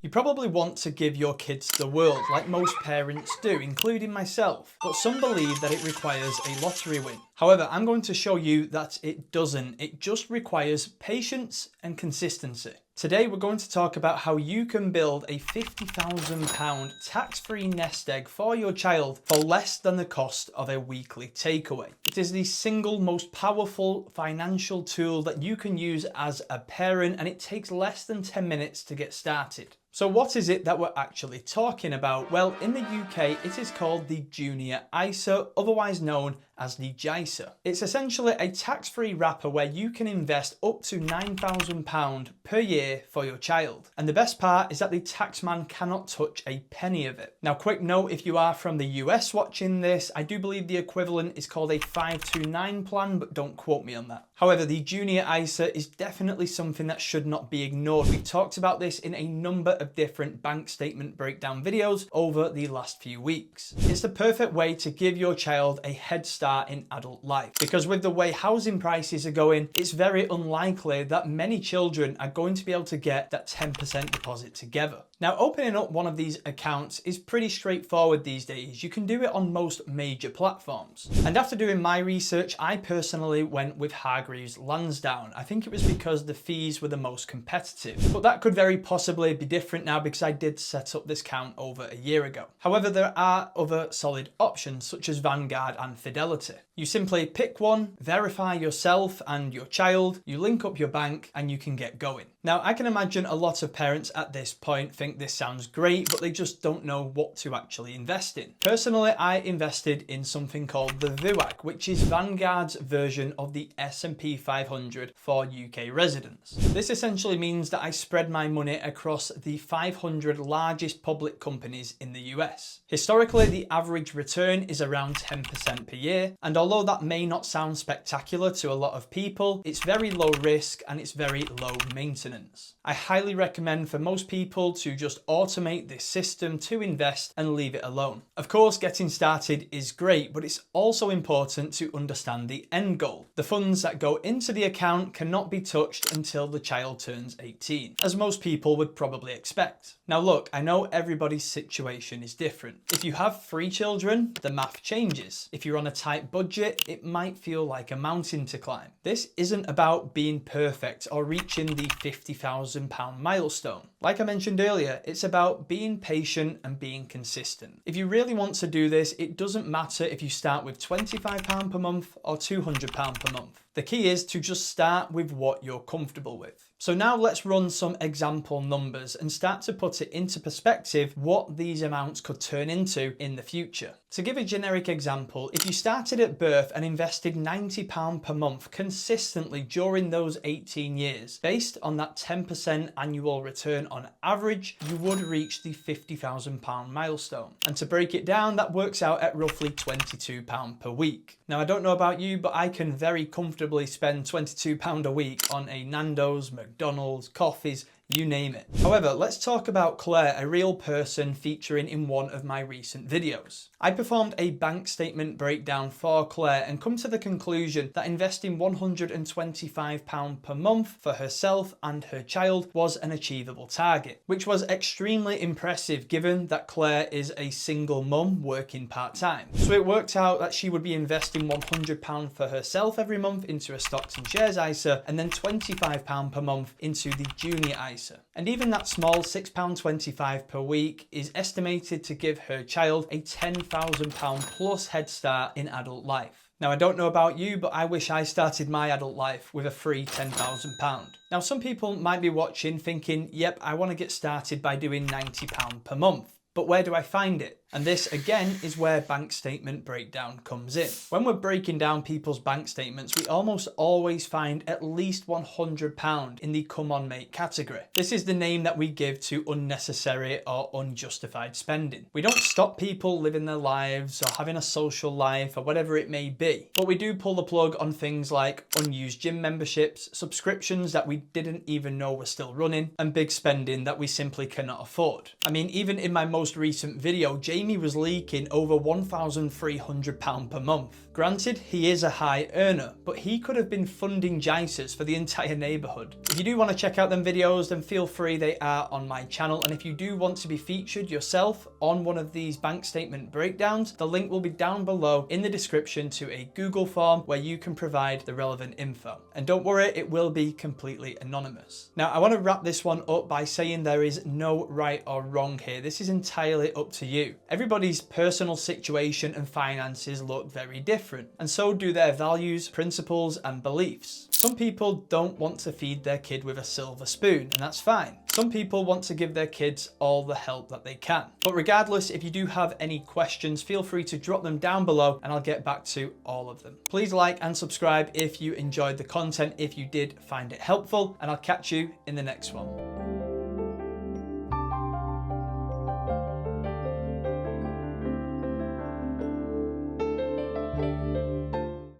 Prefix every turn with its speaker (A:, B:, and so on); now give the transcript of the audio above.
A: You probably want to give your kids the world, like most parents do, including myself, but some believe that it requires a lottery win. However, I'm going to show you that it doesn't. It just requires patience and consistency. Today, we're going to talk about how you can build a £50,000 tax-free nest egg for your child for less than the cost of a weekly takeaway. It is the single most powerful financial tool that you can use as a parent, and it takes less than 10 minutes to get started. So what is it that we're actually talking about? Well, in the UK, it is called the Junior ISA, otherwise known as the JISA. It's essentially a tax-free wrapper where you can invest up to £9,000 per year for your child. And the best part is that the taxman cannot touch a penny of it. Now, quick note, if you are from the US watching this, I do believe the equivalent is called a 529 plan, but don't quote me on that. However, the Junior ISA is definitely something that should not be ignored. We've talked about this in a number of different bank statement breakdown videos over the last few weeks. It's the perfect way to give your child a head start in adult life, because with the way housing prices are going, it's very unlikely that many children are going to be able to get that 10% deposit together. Now, opening up one of these accounts is pretty straightforward these days. You can do it on most major platforms. And after doing my research, I personally went with Hargreaves Lansdown. I think it was because the fees were the most competitive, but that could very possibly be different now because I did set up this account over a year ago. However, there are other solid options such as Vanguard and Fidelity. You simply pick one, verify yourself and your child, you link up your bank, and you can get going. Now, I can imagine a lot of parents at this point think this sounds great, but they just don't know what to actually invest in. Personally, I invested in something called the VUAG, which is Vanguard's version of the S&P 500 for UK residents. This essentially means that I spread my money across the 500 largest public companies in the US. Historically, the average return is around 10% per year, and although that may not sound spectacular to a lot of people, it's very low risk and it's very low maintenance. I highly recommend for most people to just automate this system to invest and leave it alone. Of course, getting started is great, but it's also important to understand the end goal. The funds that go into the account cannot be touched until the child turns 18, as most people would probably expect. Now look, I know everybody's situation is different. If you have 3 children, the math changes. If you're on a tight budget, it might feel like a mountain to climb. This isn't about being perfect or reaching the £50,000 milestone. Like I mentioned earlier, it's about being patient and being consistent. If you really want to do this, it doesn't matter if you start with £25 per month or £200 per month. The key is to just start with what you're comfortable with. So now let's run some example numbers and start to put it into perspective what these amounts could turn into in the future. To give a generic example, if you started at birth and invested £90 per month consistently during those 18 years, based on that 10% annual return on average, you would reach the £50,000 milestone. And to break it down, that works out at roughly £22 per week. Now, I don't know about you, but I can very comfortably spend £22 a week on a Nando's, McDonald's, coffees, you name it. However, let's talk about Claire, a real person featuring in one of my recent videos. I performed a bank statement breakdown for Claire and come to the conclusion that investing £125 per month for herself and her child was an achievable target, which was extremely impressive given that Claire is a single mum working part-time. So it worked out that she would be investing £100 for herself every month into a stocks and shares ISA, and then £25 per month into the Junior ISA. And even that small £6.25 per week is estimated to give her child a £10,000 plus head start in adult life. Now, I don't know about you, but I wish I started my adult life with a free £10,000. Now, some people might be watching thinking, yep, I want to get started by doing £90 per month. But where do I find it? And this again is where bank statement breakdown comes in. When we're breaking down people's bank statements, we almost always find at least £100 in the come on mate category. This is the name that we give to unnecessary or unjustified spending. We don't stop people living their lives or having a social life or whatever it may be, but we do pull the plug on things like unused gym memberships, subscriptions that we didn't even know were still running, and big spending that we simply cannot afford. I mean, even in my most recent video, Jamie was leaking over £1,300 per month. Granted, he is a high earner, but he could have been funding JISAs for the entire neighbourhood. If you do want to check out them videos, then feel free, they are on my channel. And if you do want to be featured yourself on one of these bank statement breakdowns, the link will be down below in the description to a Google form where you can provide the relevant info. And don't worry, it will be completely anonymous. Now, I want to wrap this one up by saying there is no right or wrong here. This is entirely up to you. Everybody's personal situation and finances look very different, and so do their values, principles, and beliefs. Some people don't want to feed their kid with a silver spoon, and that's fine. Some people want to give their kids all the help that they can. But regardless, if you do have any questions, feel free to drop them down below and I'll get back to all of them. Please like and subscribe if you enjoyed the content, if you did find it helpful, and I'll catch you in the next one.